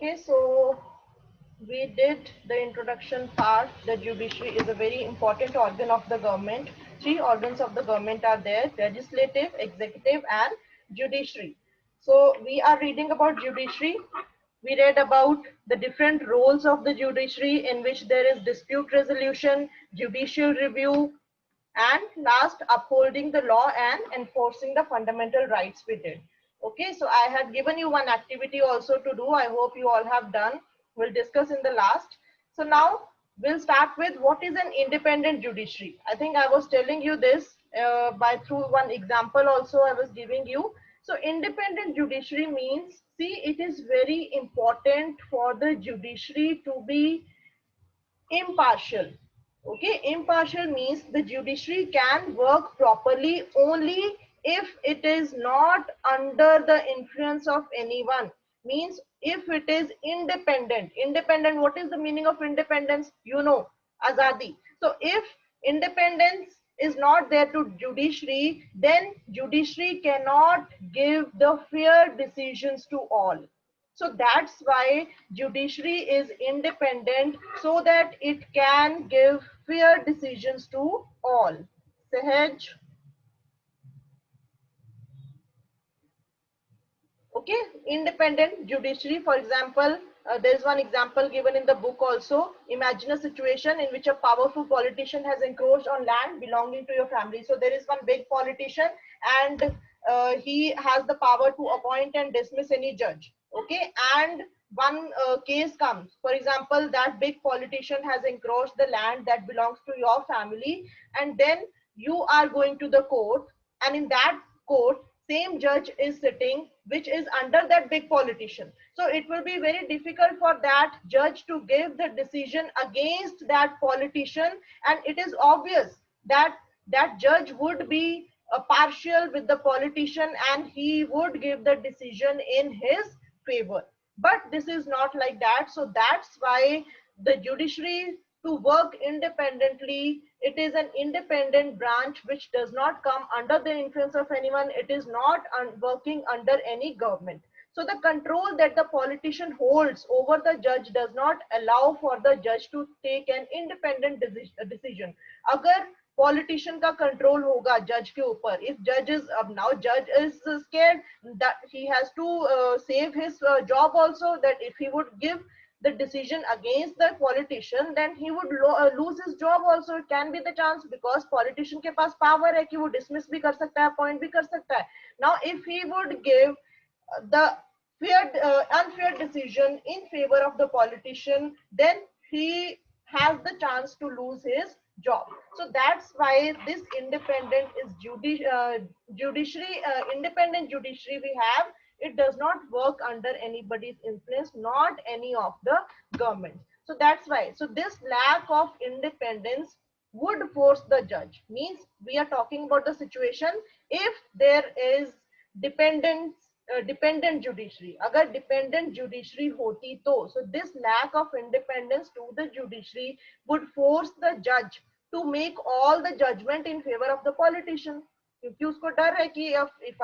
Okay, so we did the introduction part. The judiciary is a very important organ of the government. Three organs of the government are there: legislative, executive, and judiciary. So we are reading about judiciary. We read about the different roles of the judiciary, in which there is dispute resolution, judicial review, and last, upholding the law and enforcing the fundamental rights we did. Okay, so I had given you one activity also to do. I hope you all have done. We'll discuss in the last. So now we'll start with what is an independent judiciary. I think I was telling you this by through one example also I was giving you. So independent judiciary means, see, it is very important for the judiciary to be impartial. Okay, impartial means the judiciary can work properly only if it is not under the influence of anyone. Means if it is independent. Independent, what is the meaning of independence? You know, azadi. So if independence is not there to judiciary, then judiciary cannot give the fair decisions to all. So that's why judiciary is independent, so that it can give fair decisions to all. Sahaj. Okay, independent judiciary. For example, there is one example given in the book also. Imagine a situation in which a powerful politician has encroached on land belonging to your family. So there is one big politician, and he has the power to appoint and dismiss any judge. Okay, and one case comes, for example, that big politician has encroached the land that belongs to your family, and then you are going to the court, and in that court same judge is sitting which is under that big politician. So it will be very difficult for that judge to give the decision against that politician, and it is obvious that that judge would be partial with the politician and he would give the decision in his favor. But this is not like that. So that's why the judiciary, to work independently, it is an independent branch which does not come under the influence of anyone. It is not working under any government. So the control that the politician holds over the judge does not allow for the judge to take an independent decision. अगर politician का control होगा judge के ऊपर, if judge is now judge is scared that he has to save his job also, that if he would give the decision against the politician, then he would lose his job also. It can be the chance, because politician के पास power है कि वो dismiss भी कर सकता है, appoint भी कर सकता है. Now if he would give the unfair decision in favor of the politician, then he has the chance to lose his job. So that's why this independent is judiciary, independent judiciary we have. It does not work under anybody's influence, not any of the government. So that's why. So this lack of independence would force the judge. Means we are talking about the situation if there is dependence, dependent judiciary. अगर dependent judiciary होती तो, so this lack of independence to the judiciary would force the judge to make all the judgment in favor of the politician. क्योंकि उसको डर है कि if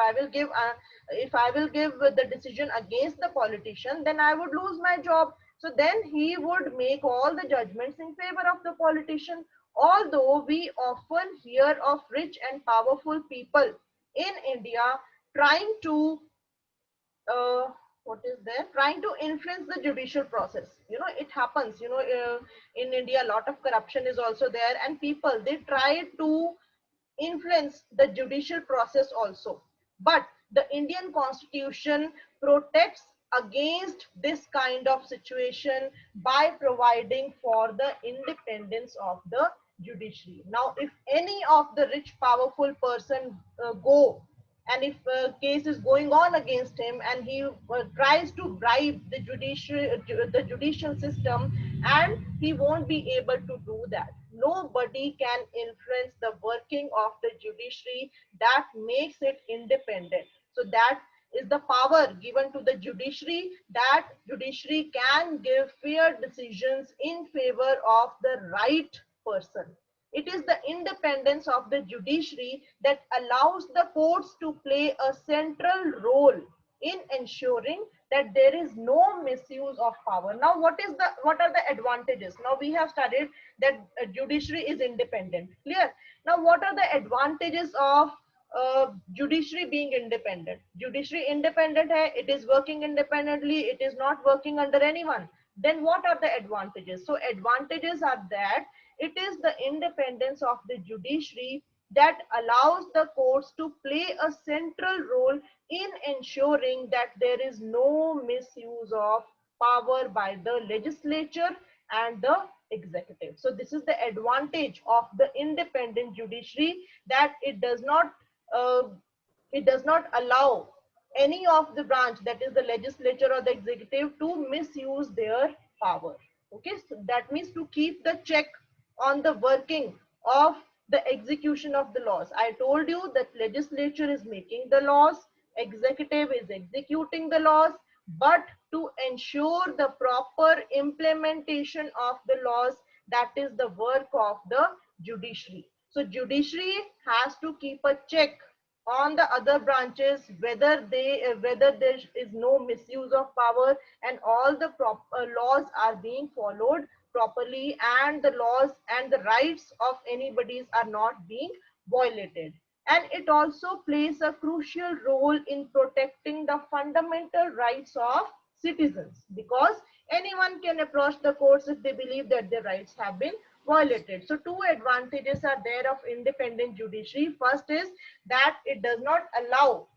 I will give the decision against the politician, then I would lose my job. So then he would make all the judgments in favor of the politician. Although we often hear of rich and powerful people in India trying to uh, what is there, trying to influence the judicial process. You know, it happens, you know, in India a lot of corruption is also there, and people, they try to influence the judicial process also. But the Indian constitution protects against this kind of situation by providing for the independence of the judiciary. Now if any of the rich powerful person go, and if a case is going on against him and he tries to bribe the judicial system, and he won't be able to do that. Nobody can influence the working of the judiciary. That makes it independent. So that is the power given to the judiciary, that judiciary can give fair decisions in favor of the right person. It is the independence of the judiciary that allows the courts to play a central role in ensuring that there is no misuse of power. Now, what are the advantages? Now we have studied that judiciary is independent. Clear? Now, what are the advantages of judiciary being independent? Judiciary independent hai, it is working independently, it is not working under anyone. Then what are the advantages? So advantages are that it is the independence of the judiciary that allows the courts to play a central role in ensuring that there is no misuse of power by the legislature and the executive. So this is the advantage of the independent judiciary, that uh, it does not allow any of the branch, that is the legislature or the executive, to misuse their power. Okay, so that means to keep the check on the working of the execution of the laws. I told you that legislature is making the laws, executive is executing the laws, but to ensure the proper implementation of the laws, that is the work of the judiciary. So judiciary has to keep a check on the other branches, whether there is no misuse of power and all the laws are being followed properly, and the laws and the rights of anybody's are not being violated. And it also plays a crucial role in protecting the fundamental rights of citizens, because anyone can approach the courts if they believe that their rights have been violated. So two advantages are there of independent judiciary. First is that it does not allow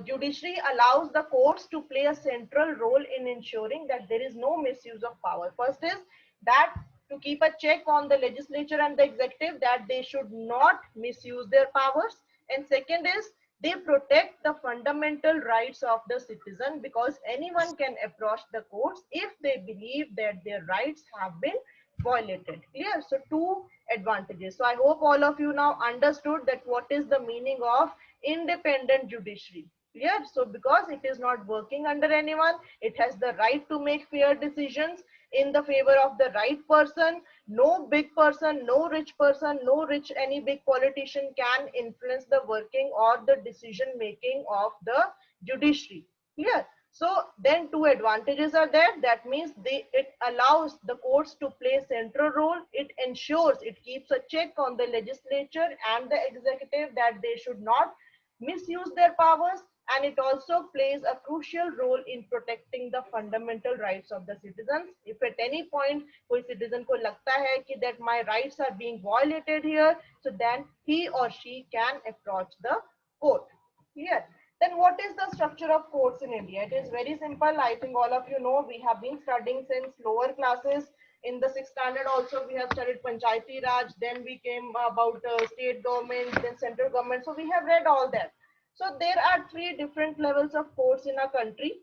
judiciary allows the courts to play a central role in ensuring that there is no misuse of power. First is that to keep a check on the legislature and the executive, that they should not misuse their powers. And second is they protect the fundamental rights of the citizen, because anyone can approach the courts if they believe that their rights have been violated. Clear? So two advantages. So I hope all of you now understood that what is the meaning of independent judiciary. Clear? So because it is not working under anyone, it has the right to make fair decisions in the favor of the right person. No big person, no rich person, no rich any big politician can influence the working or the decision making of the judiciary. Clear? So then two advantages are there. That means it allows the courts to play central role. It ensures, it keeps a check on the legislature and the executive that they should not misuse their powers, and it also plays a crucial role in protecting the fundamental rights of the citizens. If at any point koi citizen ko lagta hai ki that my rights are being violated here, so then he or she can approach the court. Clear? Then what is the structure of courts in India? It is very simple. I think all of you know, we have been studying since lower classes. In the 6th standard also we have studied Panchayati Raj, then we came about state government, then central government. So we have read all that. So there are three different levels of courts in our country.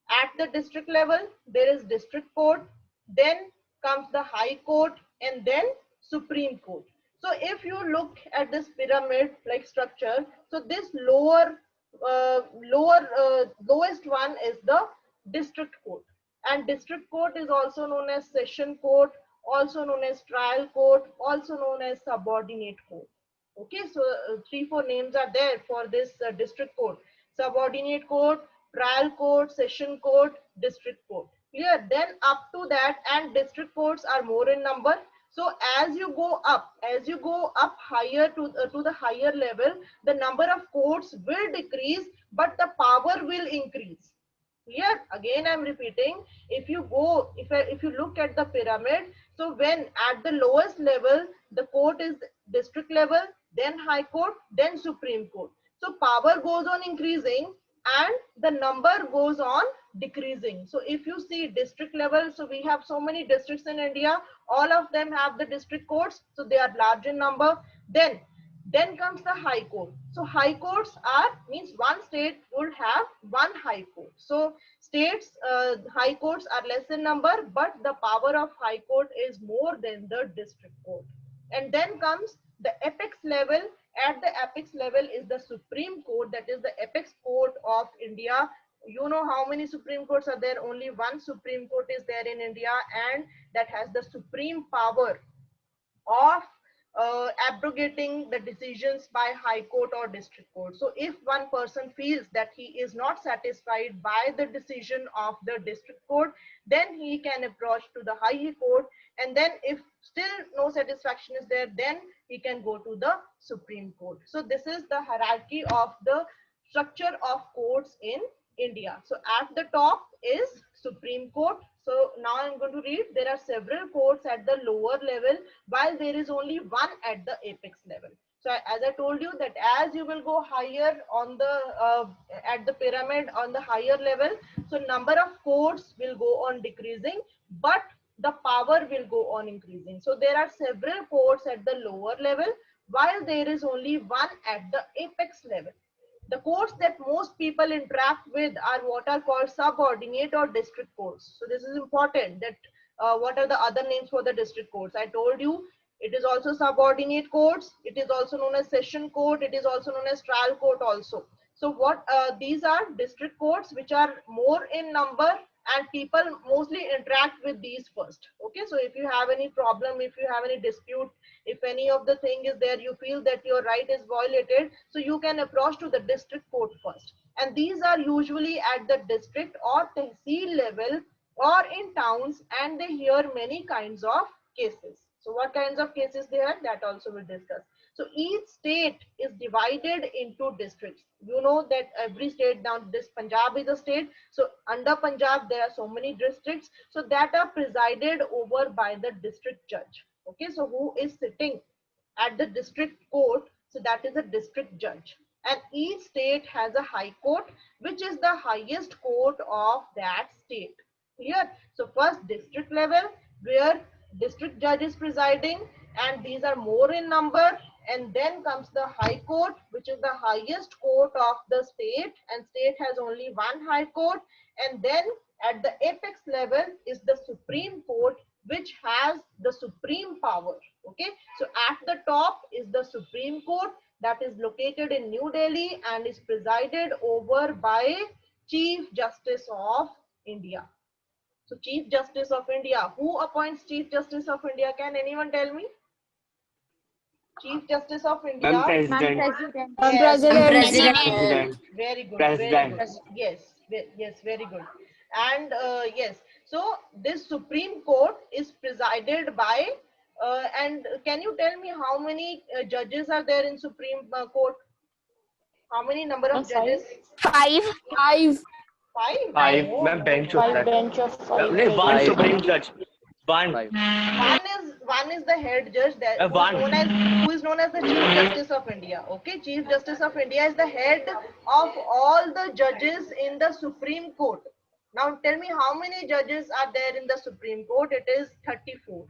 At the district level, there is district court, then comes the high court, and then Supreme Court. So if you look at this pyramid like structure, so this lowest one is the district court, and district court is also known as session court, also known as trial court, also known as subordinate court. Okay, so 3-4 names are there for this district court: subordinate court, trial court, session court, district court. Clear? Then up to that, and district courts are more in number. So as you go up higher to the higher level, the number of courts will decrease, but the power will increase. Clear? Again I'm repeating, if you look at the pyramid, so when at the lowest level the court is district level, then high court, then Supreme Court, so power goes on increasing and the number goes on decreasing. So if you see district level, so we have so many districts in India, all of them have the district courts, so they are large in number. Then comes the high court. So high courts are, means one state would have one high court. So states high courts are less in number, but the power of high court is more than the district court. And then comes the apex level. At the apex level is the Supreme Court, that is the apex court of India. You know how many Supreme Courts are there? Only one Supreme Court is there in India, and that has the supreme power of abrogating the decisions by high court or district court. So if one person feels that he is not satisfied by the decision of the district court, then he can approach to the high court, and then if still no satisfaction is there, then he can go to the Supreme Court. So this is the hierarchy of the structure of courts in India. So at the top is Supreme Court. So now I'm going to read, there are several courts at the lower level, while there is only one at the apex level. So as I told you that as you will go higher on the at the pyramid on the higher level, so number of courts will go on decreasing, but the power will go on increasing. So there are several courts at the lower level, while there is only one at the apex level. The courts that most people interact with are what are called subordinate or district courts. So this is important, that what are the other names for the district courts. I told you it is also subordinate courts, it is also known as session court, it is also known as trial court also. So what these are district courts which are more in number, and people mostly interact with these first. Okay, so if you have any problem, if you have any dispute, if any of the thing is there, you feel that your right is violated, so you can approach to the district court first. And these are usually at the district or tehsil level or in towns, and they hear many kinds of cases. So what kinds of cases they are, that also we'll discuss. So each state is divided into districts. You know that every state, now this Punjab is a state, so under Punjab there are so many districts, so that are presided over by the district judge. Okay, so who is sitting at the district court, so that is a district judge. And each state has a high court, which is the highest court of that state. Clear? So first district level, where district judge is presiding, and these are more in number, and then comes the high court, which is the highest court of the state, and state has only one high court. And then at the apex level is the Supreme Court, which has the supreme power. Okay, so at the top is the Supreme Court, that is located in New Delhi and is presided over by Chief Justice of India. So Chief Justice of India, who appoints Chief Justice of India? Can anyone tell me? Chief Justice of India. Ma'am, President. Yes, President. very good, President. very good. Yes, yes, very good. And yes, so this Supreme Court is presided by, and can you tell me how many judges are there in Supreme Court? How many number of judges? Five. Five? Five. Oh, Ma'am, no, bench no. होता है. One Five. Supreme Judge. One. One is the head judge, that who is known as the Chief Justice of India. Okay, Chief Justice of India is the head of all the judges in the Supreme Court. Now tell me how many judges are there in the Supreme Court? It is 34.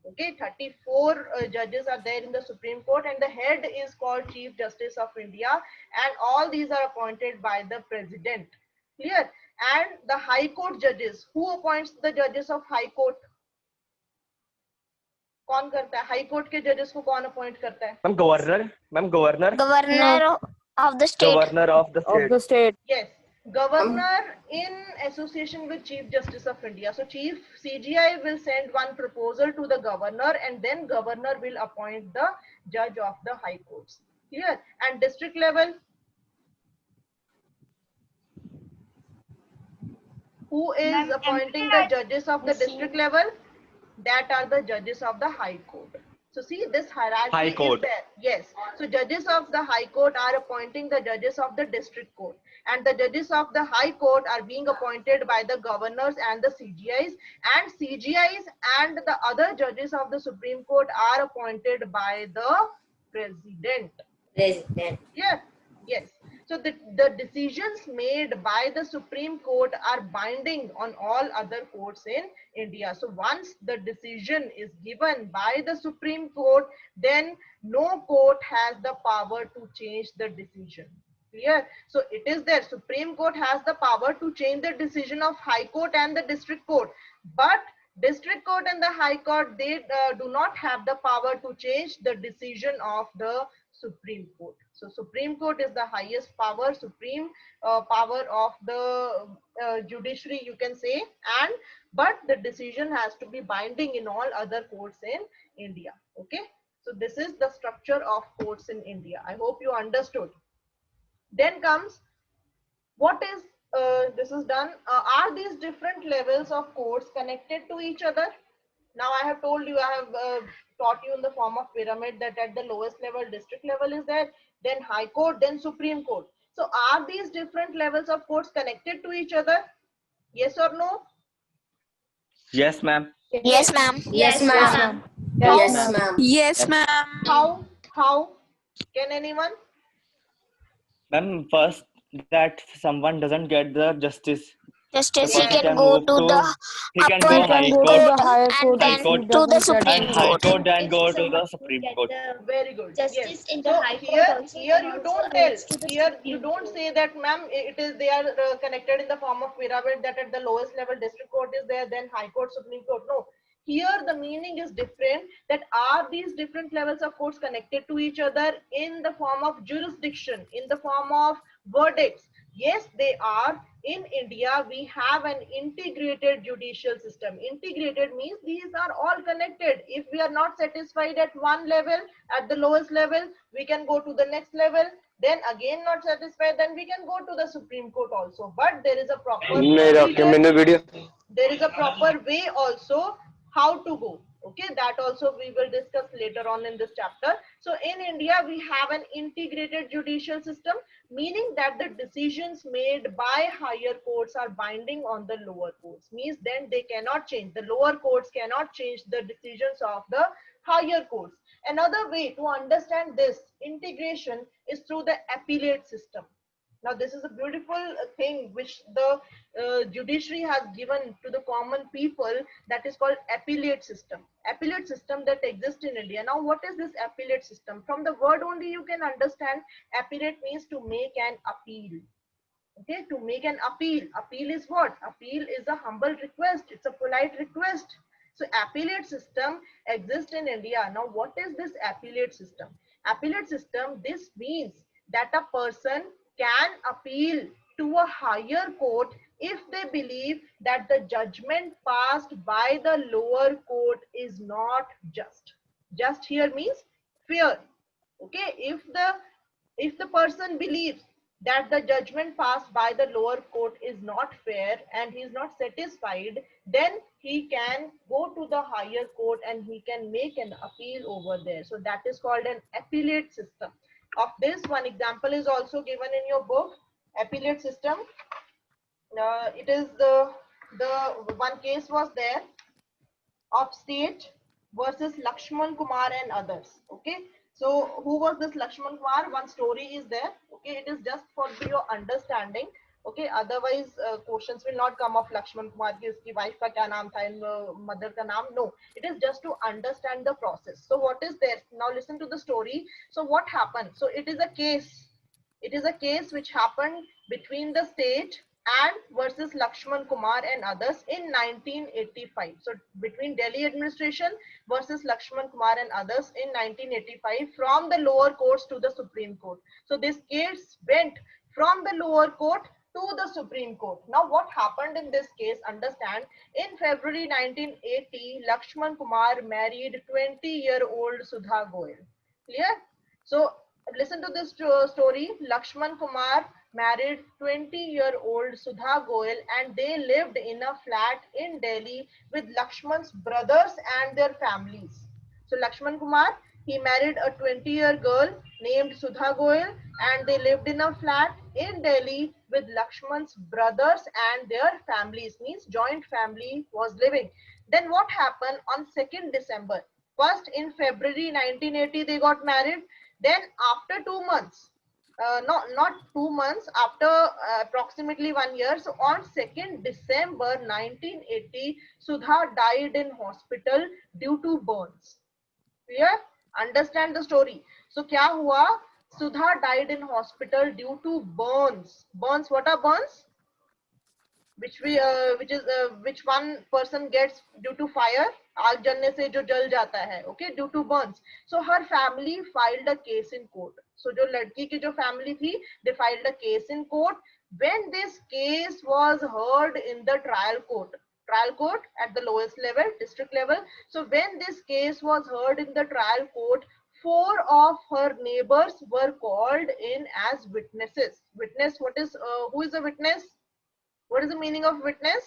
Okay, 34 judges are there in the Supreme Court, and the head is called Chief Justice of India, and all these are appointed by the President. Clear? And the High Court judges, who appoints the judges of High Court? कौन करता है high court के जजेस को? कौन appoint करता है? Ma'am, Governor. Ma'am, Governor. Governor of the state. Governor of the state. Yes, Governor in association with Chief Justice of India. So Chief CGI will send one proposal to the Governor, and then Governor will appoint the judge of the High Courts. Clear? And district level, who is appointing the judges of the district level? That are the judges of the High Court. So see, this hierarchy High Court. is there. Yes. So judges of the High Court are appointing the judges of the district court, and the judges of the High Court are being appointed by the governors and the CGIs, and CGIs and the other judges of the Supreme Court are appointed by the President. Yeah. Yes. So the decisions made by the Supreme Court are binding on all other courts in India. So once the decision is given by the Supreme Court, then no court has the power to change the decision. Clear? So it is there. Supreme Court has the power to change the decision of High Court and the District Court. But District Court and the High Court, they do not have the power to change the decision of the Supreme Court. So Supreme Court is the highest power, supreme power of the judiciary, you can say, but the decision has to be binding in all other courts in India. Okay. So this is the structure of courts in India. I hope you understood. Then comes what is this is done. Are these different levels of courts connected to each other? Now I have told you, I have taught you in the form of pyramid that at the lowest level, district level is there, then high court, then supreme court. So are these different levels of courts connected to each other? Yes or no? Yes, ma'am. Yes, ma'am. Yes, ma'am. Yes, ma'am. Yes, ma'am. How? Can anyone? Ma'am, first that someone doesn't get the justice, the Justice, he person can can go move to to, the he can upper go He high can go to court, the higher and court high then if court, he to the doesn't get and Supreme high Court. court, justice. and go to the Supreme Court. Very good. Justice Yes. in the So High Court here, also here and you also don't tell. goes to the Here you Supreme don't Court. say that, ma'am. It is they are connected in the form of pyramid. That at the lowest level, district court is there, then high court, Supreme Court. No. Here the meaning is different. That are these different levels of courts connected to each other in the form of jurisdiction, in the form of verdicts? Yes, they are. In India, we have an integrated judicial system. Integrated means these are all connected. If we are not satisfied at one level, at the lowest level, we can go to the next level. Then again not satisfied, then we can go to the Supreme Court also. But there is a proper procedure. There is a proper way also how to go. Okay, that also we will discuss later on in this chapter. So in India, we have an integrated judicial system, meaning that the decisions made by higher courts are binding on the lower courts. Means then they cannot change. The lower courts cannot change the decisions of the higher courts. Another way to understand this integration is through the appellate system. Now, this is a beautiful thing which the judiciary has given to the common people, that is called appellate system. Appellate system that exists in India. Now, what is this appellate system? From the word only you can understand appellate means to make an appeal. Okay, to make an appeal. Appeal is what? Appeal is a humble request. It's a polite request. So appellate system exists in India. Now, what is this appellate system? Appellate system, this means that a person can appeal to a higher court if they believe that the judgment passed by the lower court is not just. Just here means fair. Okay, if the person believes that the judgment passed by the lower court is not fair and he is not satisfied, then he can go to the higher court and he can make an appeal over there. So that is called an appellate system. Of this, one example is also given in your book, appellate system. It is the one case was there of state versus Lakshman Kumar and others. Okay, so who was this Lakshman Kumar? One story is there. Okay, it is just for your understanding. Okay, otherwise questions will not come of Lakshman Kumar ki uski wife ka kya naam tha and mother ka naam. No, it is just to understand the process. So what is there? Now listen to the story. So what happened? So it is a case. It is a case which happened between the state and versus Lakshman Kumar and others in 1985. So between Delhi administration versus Lakshman Kumar and others in 1985 from the lower courts to the Supreme Court. So this case went from the lower court to the Supreme Court. Now what happened in this case, understand, in February 1980, Lakshman Kumar married 20-year-old Sudha Goyal. Clear? So listen to this story. Lakshman Kumar married 20-year-old Sudha Goyal and they lived in a flat in Delhi with Lakshman's brothers and their families. So Lakshman Kumar, he married a 20-year girl named Sudha Goyal and they lived in a flat in Delhi with Lakshman's brothers and their families, means joint family was living. Then what happened on 2nd December? First in February 1980 they got married. Then after 2 months, not 2 months, after approximately 1 year, so on 2nd December 1980, Sudha died in hospital due to burns. Clear? Understand the story. So kya hua? Sudha died in hospital due to burns. Burns, what are burns? Which one person gets due to fire, आग जलने से जो जल जाता है, okay, due to burns. So her family filed a case in court. So जो लड़की की जो family थी, they filed a case in court. When this case was heard in the trial court at the lowest level, district level. So when this case was heard in the trial court, 4 of her neighbors were called in as witnesses. Witness, what is, who is a witness? What is the meaning of witness?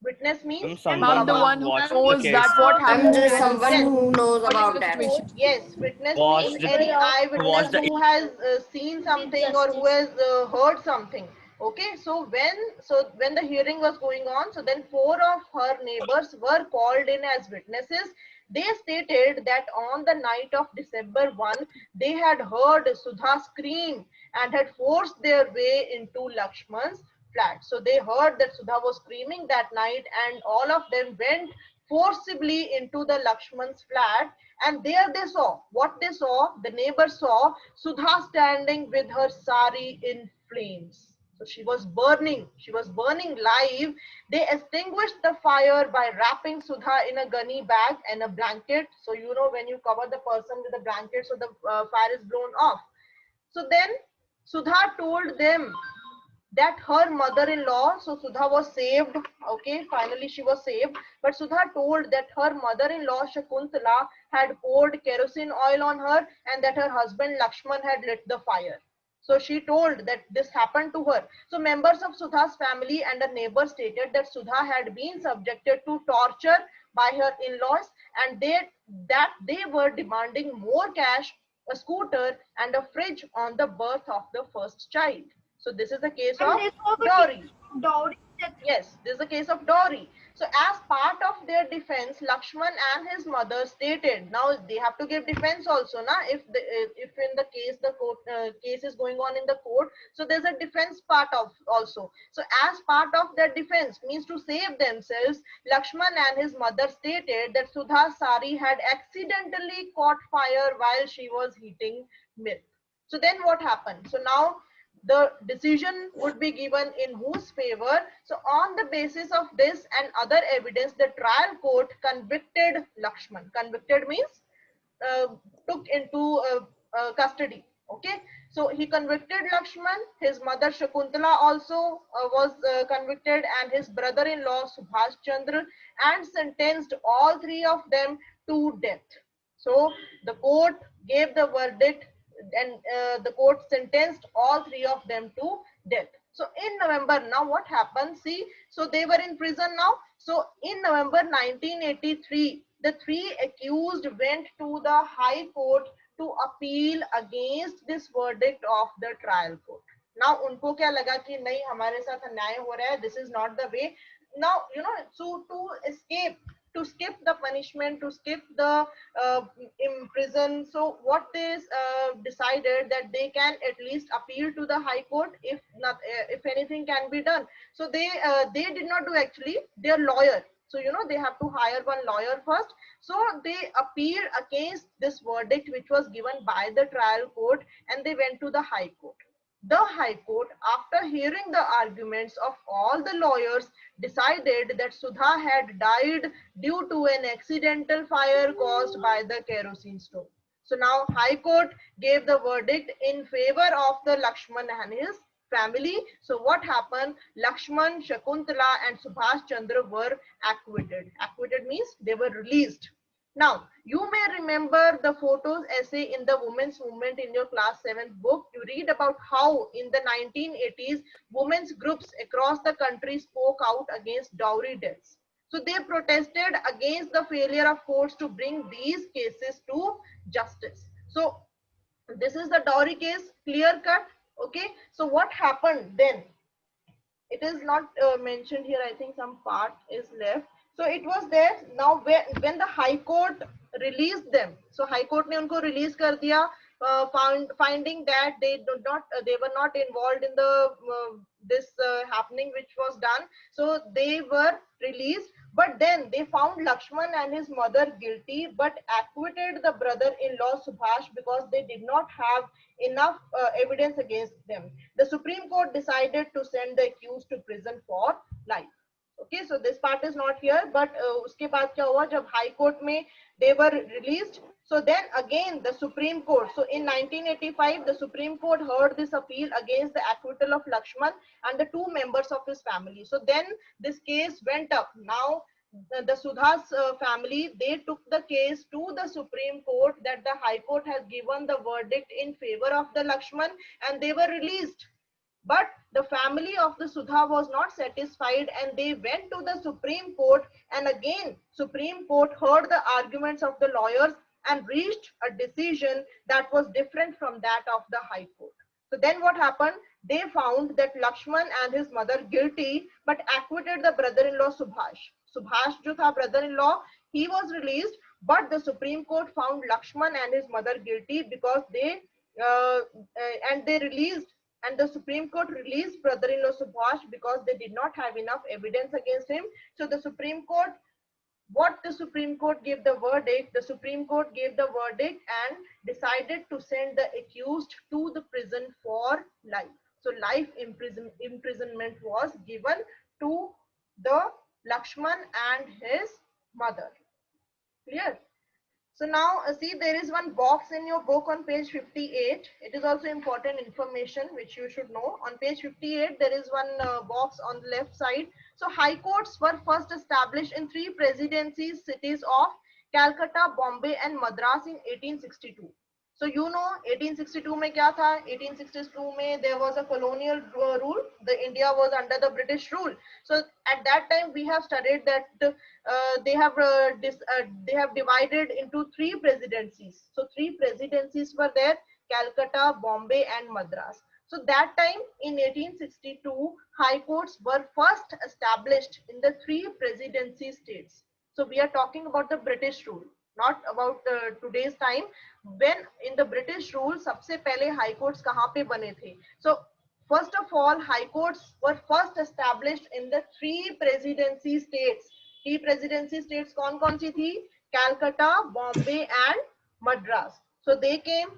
Witness means Someone I'm the who one who watched the knows case. that what I'm happened just in someone Yes. who knows What is about the that. situation. Yes, witness Watched means any eyewitness watched the who has seen something or who has heard something. Okay, so when the hearing was going on, so then 4 of her neighbors were called in as witnesses. They stated that on the night of December 1, they had heard Sudha scream and had forced their way into Lakshman's flat. So they heard that Sudha was screaming that night, and all of them went forcibly into the Lakshman's flat, and there they saw what they saw. The neighbor saw Sudha standing with her sari in flames. So she was burning live. They extinguished the fire by wrapping Sudha in a gunny bag and a blanket. So you know, when you cover the person with a blanket, so the fire is blown off. So then Sudha told them that her mother-in-law, so Sudha was saved, okay, finally she was saved, but Sudha told that her mother-in-law Shakuntala had poured kerosene oil on her and that her husband Lakshman had lit the fire. So she told that this happened to her. So members of Sudha's family and a neighbor stated that Sudha had been subjected to torture by her in-laws, and that they were demanding more cash, a scooter and a fridge on the birth of the first child. So this is a case of dowry. Yes, this is a case of dowry. So as part of their defense, Lakshman and his mother stated, now they have to give defense also, na? If in the case the court case is going on in the court, so there's a defense part of also. So as part of their defense, means to save themselves, Lakshman and his mother stated that Sudha sari had accidentally caught fire while she was heating milk. So then what happened? So now the decision would be given in whose favor. So on the basis of this and other evidence, the trial court convicted Lakshman. Convicted means took into custody. Okay, so he convicted Lakshman. His mother Shakuntala also was convicted, and his brother-in-law Subhash Chandra, and sentenced all 3 of them to death. So the court gave the verdict, and the court sentenced all 3 of them to death. So in November, now what happened? See, so they were in prison now. So in November 1983, the 3 accused went to the High Court to appeal against this verdict of the trial court. Now उनको क्या लगा कि नहीं हमारे साथ अन्याय हो रहा है, this is not the way. Now you know, so to skip the punishment, to skip the imprison, so what they decided that they can at least appeal to the High Court if not, if anything can be done. So they did not do, actually their lawyer. So you know, they have to hire one lawyer first. So they appealed against this verdict which was given by the trial court, and they went to the High Court. The High Court, after hearing the arguments of all the lawyers, decided that Sudha had died due to an accidental fire caused by the kerosene stove. So now High Court gave the verdict in favor of the Lakshman and his family. So what happened? Lakshman, Shakuntala and Subhash Chandra were acquitted. Acquitted means they were released. Now, you may remember the photos essay in the women's movement in your class 7th book. You read about how in the 1980s, women's groups across the country spoke out against dowry deaths. So they protested against the failure of courts to bring these cases to justice. So this is the dowry case, clear cut. Okay, so what happened then? It is not mentioned here. I think some part is left. So it was there. Now when the High Court released them, so High Court ने उनको release कर दिया, finding that they were not involved in the this happening which was done. So they were released, but then they found Lakshman and his mother guilty, but acquitted the brother-in-law Subhash because they did not have enough evidence against them. The Supreme Court decided to send the accused to prison for life. Okay, so this part is not here, but उसके बाद क्या हुआ जब High Court में they were released. So then again the Supreme Court, so in 1985 the Supreme Court heard this appeal against the acquittal of Lakshman and the 2 members of his family. So then this case went up. Now the Sudha's family, they took the case to the Supreme Court that the High Court has given the verdict in favor of the Lakshman, and they were released. But the family of the Sudha was not satisfied, and they went to the Supreme Court, and again Supreme Court heard the arguments of the lawyers and reached a decision that was different from that of the High Court. So then what happened? They found that Lakshman and his mother guilty, but acquitted the brother-in-law Subhash. Subhash jo tha brother-in-law, he was released, but the Supreme Court found Lakshman and his mother guilty because they released, and the Supreme Court released brother-in-law Subhash because they did not have enough evidence against him. So the Supreme Court, what the Supreme Court gave the verdict, the Supreme Court gave the verdict and decided to send the accused to the prison for life. So life imprisonment was given to the Lakshman and his mother. Clear? So now see, there is one box in your book on page 58. It is also important information which you should know. On page 58, there is one box on the left side. So high courts were first established in 3 presidencies cities of Calcutta, Bombay and Madras in 1862. So you know 1862 mein kya tha? 1862 mein there was a colonial rule. The India was under the British rule. So at that time we have studied that they have divided into 3 presidencies. So 3 presidencies were there: Calcutta, Bombay and Madras. So that time in 1862, high courts were first established in the 3 presidency states. So we are talking about the British rule, not about today's time. When in the British rule, सबसे पहले high courts कहाँ पे बने थे? So first of all, high courts were first established in the 3 presidency states. 3 presidency states कौन सी थी? Calcutta, Bombay and Madras. So they came,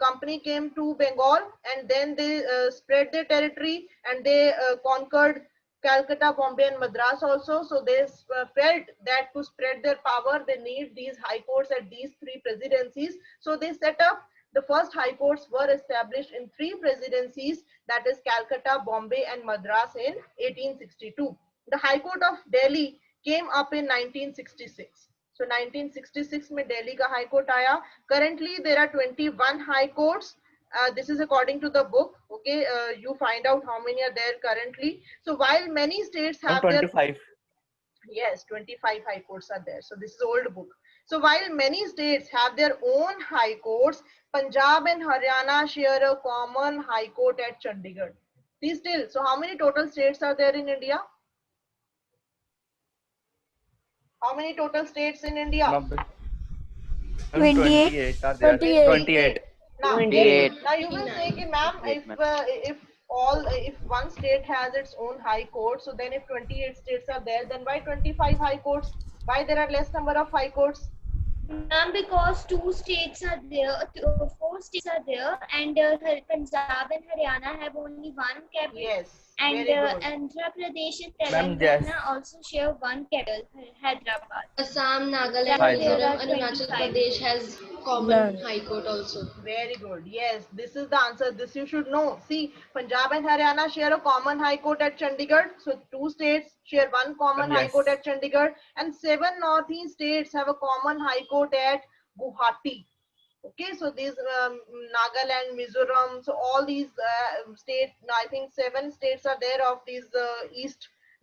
company came to Bengal, and then they spread their territory, and they conquered Calcutta, Bombay and Madras also. So they felt that to spread their power, they need these high courts at these 3 presidencies. So they set up, the first high courts were established in 3 presidencies, that is Calcutta, Bombay and Madras in 1862. The High Court of Delhi came up in 1966. So 1966 में Delhi का High Court आया. Currently there are 21 High Courts. This is according to the book. Okay, you find out how many are there currently. So while many states have 25. Yes, 25 High Courts are there. So this is old book. So while many states have their own High Courts, Punjab and Haryana share a common High Court at Chandigarh. See still, so how many total states are there in India? How many total states in India? 28. 28. Now, 28. now you will say, ma'am, if one state has its own high court, so then if 28 states are there, then why 25 high courts? Why there are less number of high courts? Ma'am, because 4 states are there, and Punjab and Haryana have only one capital. Yes, And very good. Andhra Pradesh and Ma'am, Telangana yes. also share one capital, Hyderabad. Assam, Nagaland, Hyderabad. Mizoram, Arunachal Pradesh has common high court also. Very good. Yes, this is the answer. This you should know. See, Punjab and Haryana share a common high court at Chandigarh. So 2 states share one common high Yes. court at Chandigarh, and 7 northeast states have a common high court at Guwahati. Okay, so these Nagaland, Mizoram, so all these states, I think 7 states are there of these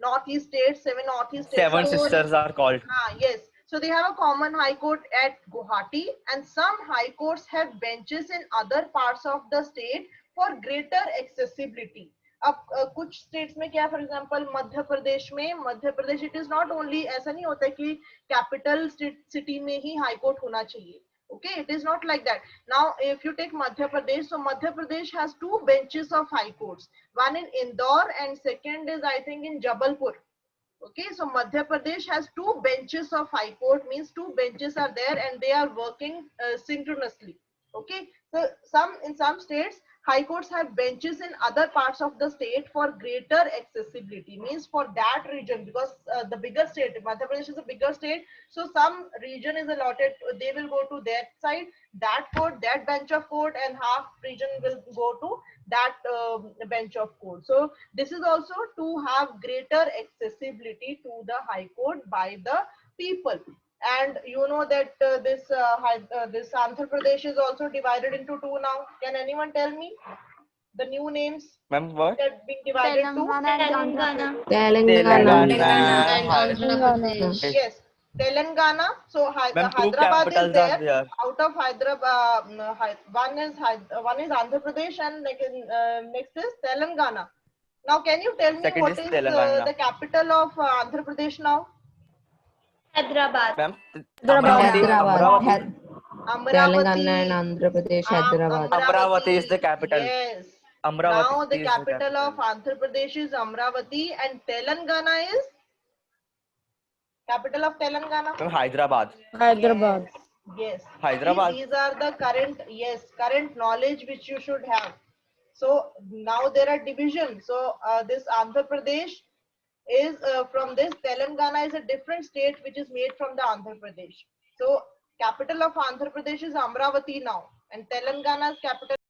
northeast states, 7 northeast states. 7 sisters are called. Yes. So they have a common high court at Guwahati, and some high courts have benches in other parts of the state for greater accessibility. अब कुछ states में क्या, for example Madhya Pradesh it is not only, ऐसा नहीं होता कि capital city में ही high court होना चाहिए. Okay, it is not like that. Now if you take Madhya Pradesh, so Madhya Pradesh has 2 benches of high courts, one in Indore and second is I think in Jabalpur. Okay, so Madhya Pradesh has 2 benches of high court, means 2 benches are there and they are working synchronously. Okay, so in some states High courts have benches in other parts of the state for greater accessibility. Means for that region, because the bigger state, Madhya Pradesh is a bigger state, so some region is allotted. They will go to that side, that court, that bench of court, and half region will go to that bench of court. So this is also to have greater accessibility to the High Court by the people. And you know that this Andhra Pradesh is also divided into two now. Can anyone tell me the new names Ma'am, what? that being divided to? Telangana. Telangana. And Andhra Pradesh. Yes, Telangana. So Ma'am, two Hyderabad is capitals are there. there. Out of Hyderabad, one is Andhra Pradesh, and next is Telangana. Now, can you tell me Second what is is Telangana. the capital of Andhra Pradesh now? Hyderabad. Ma'am, Hyderabad. Amravati. Telangana and Andhra Pradesh, Hyderabad. Amravati is the capital. Yes. Amravati Now the is capital of Andhra Pradesh is Amravati, and Telangana is capital of Telangana. Ma'am, Hyderabad. Hyderabad. Yes. Hyderabad. These are the current knowledge which you should have. So now there are divisions. So this Andhra Pradesh is from this. Telangana is a different state which is made from the Andhra Pradesh. So capital of Andhra Pradesh is Amravati now, and Telangana's capital